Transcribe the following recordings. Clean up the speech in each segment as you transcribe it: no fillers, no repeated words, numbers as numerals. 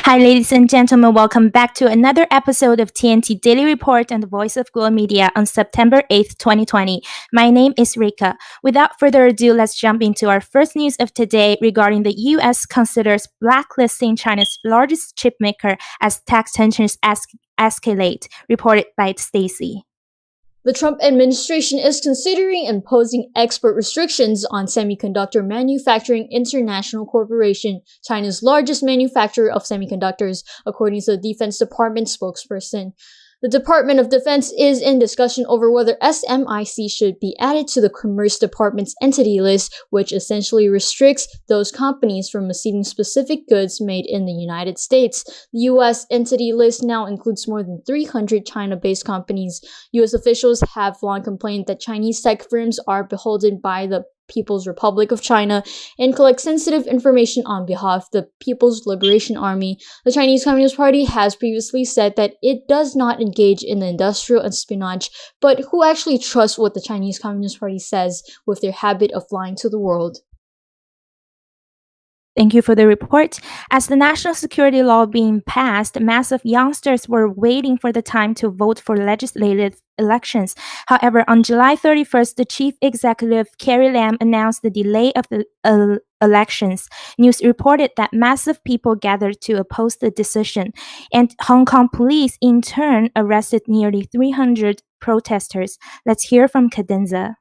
Hi, ladies and gentlemen. Welcome back to another episode of TNT Daily Report and the Voice of Global Media on September 8th, 2020. My name is Rika. Without further ado, let's jump into our first news of today regarding the U.S. considers blacklisting China's largest chipmaker as tax tensions escalate, reported by Stacy. The Trump administration is considering imposing export restrictions on Semiconductor Manufacturing International Corporation, China's largest manufacturer of semiconductors, according to the Defense Department spokesperson. The Department of Defense is in discussion over whether SMIC should be added to the Commerce Department's entity list, which essentially restricts those companies from receiving specific goods made in the United States. The U.S. entity list now includes more than 300 China-based companies. U.S. officials have long complained that Chinese tech firms are beholden by the People's Republic of China and collect sensitive information on behalf of the People's Liberation Army. The Chinese Communist Party has previously said that it does not engage in the industrial espionage, but who actually trusts what the Chinese Communist Party says with their habit of lying to the world? Thank you for the report. As the national security law being passed, massive youngsters were waiting for the time to vote for legislative elections. However, on July 31st, the chief executive, Carrie Lam, announced the delay of the elections. News reported that massive people gathered to oppose the decision, and Hong Kong police in turn arrested nearly 300 protesters. Let's hear from Cadenza.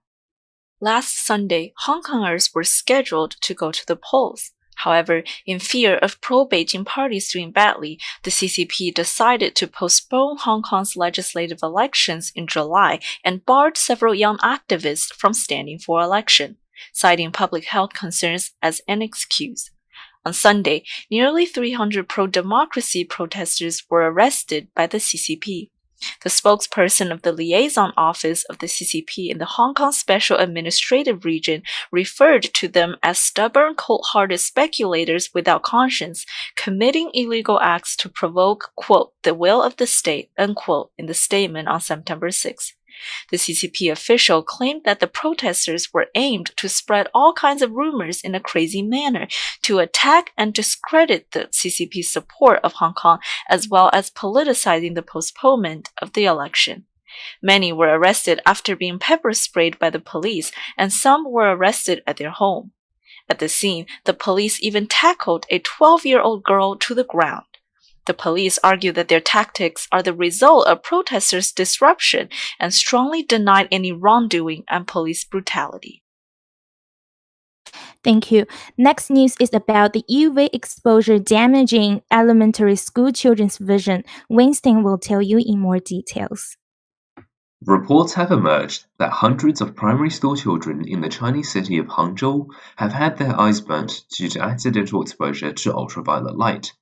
Last Sunday, Hong Kongers were scheduled to go to the polls. However, in fear of pro-Beijing parties doing badly, the CCP decided to postpone Hong Kong's legislative elections in July and barred several young activists from standing for election, citing public health concerns as an excuse. On Sunday, nearly 300 pro-democracy protesters were arrested by the CCP. The spokesperson of the liaison office of the CCP in the Hong Kong Special Administrative Region referred to them as stubborn, cold-hearted speculators without conscience, committing illegal acts to provoke, quote, the will of the state, unquote, in the statement on September 6. The CCP official claimed that the protesters were aimed to spread all kinds of rumors in a crazy manner, to attack and discredit the CCP's support of Hong Kong, as well as politicizing the postponement of the election. Many were arrested after being pepper sprayed by the police, and some were arrested at their home. At the scene, the police even tackled a 12-year-old girl to the ground. The police argue that their tactics are the result of protesters' disruption and strongly denied any wrongdoing and police brutality. Thank you. Next news is about the UV exposure damaging elementary school children's vision. Winston will tell you in more details. Reports have emerged that hundreds of primary school children in the Chinese city of Hangzhou have had their eyes burnt due to accidental exposure to ultraviolet light.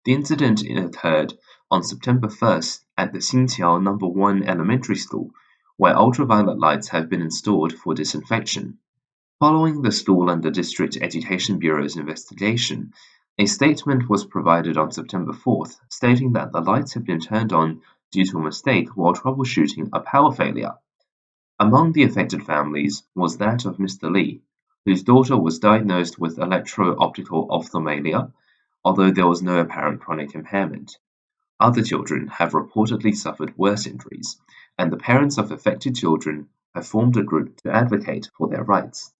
The incident occurred on September 1st at the Xinqiao No. 1 elementary school, where ultraviolet lights have been installed for disinfection. Following the school and the District Education Bureau's investigation, a statement was provided on September 4th stating that the lights had been turned on due to a mistake while troubleshooting a power failure. Among the affected families was that of Mr. Li, whose daughter was diagnosed with electro-optical ophthalmia, although there was no apparent chronic impairment. Other children have reportedly suffered worse injuries, and the parents of affected children have formed a group to advocate for their rights.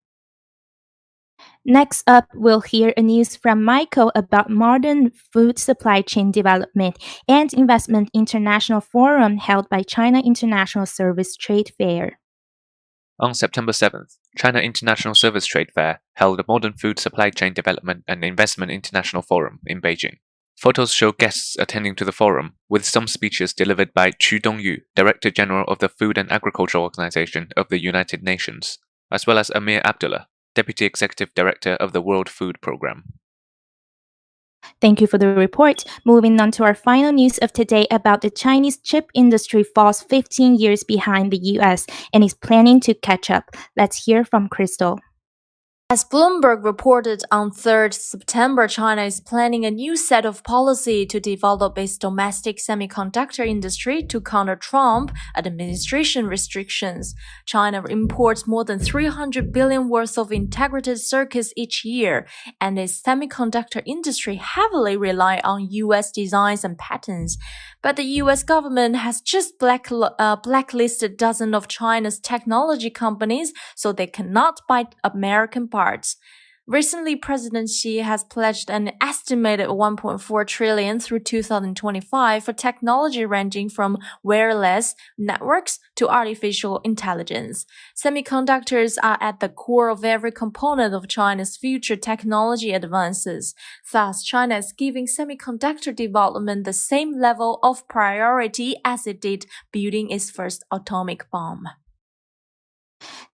Next up, we'll hear a news from Michael about modern food supply chain development and investment international forum held by China International Service Trade Fair. On September 7th, China International Service Trade Fair held the Modern Food Supply Chain Development and Investment International Forum in Beijing. Photos show guests attending to the forum, with some speeches delivered by Qu Dongyu, Director General of the Food and Agriculture Organization of the United Nations, as well as Amir Abdullah, Deputy Executive Director of the World Food Programme. Thank you for the report. Moving on to our final news of today about the Chinese chip industry falls 15 years behind the US and is planning to catch up. Let's hear from Crystal. As Bloomberg reported on 3rd September, China is planning a new set of policy to develop its domestic semiconductor industry to counter Trump administration restrictions. China imports more than 300 billion worth of integrated circuits each year, and its semiconductor industry heavily rely on US designs and patents. But the US government has just blacklisted dozens of China's technology companies so they cannot buy American parts. Recently, President Xi has pledged an estimated 1.4 trillion through 2025 for technology ranging from wireless networks to artificial intelligence. Semiconductors are at the core of every component of China's future technology advances. Thus, China is giving semiconductor development the same level of priority as it did building its first atomic bomb.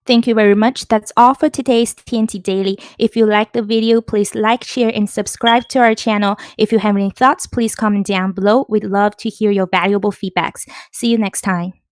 Thank you very much. That's all for today's TNT Daily. If you like the video, please like, share, and subscribe to our channel. If you have any thoughts, please comment down below. We'd love to hear your valuable feedbacks. See you next time.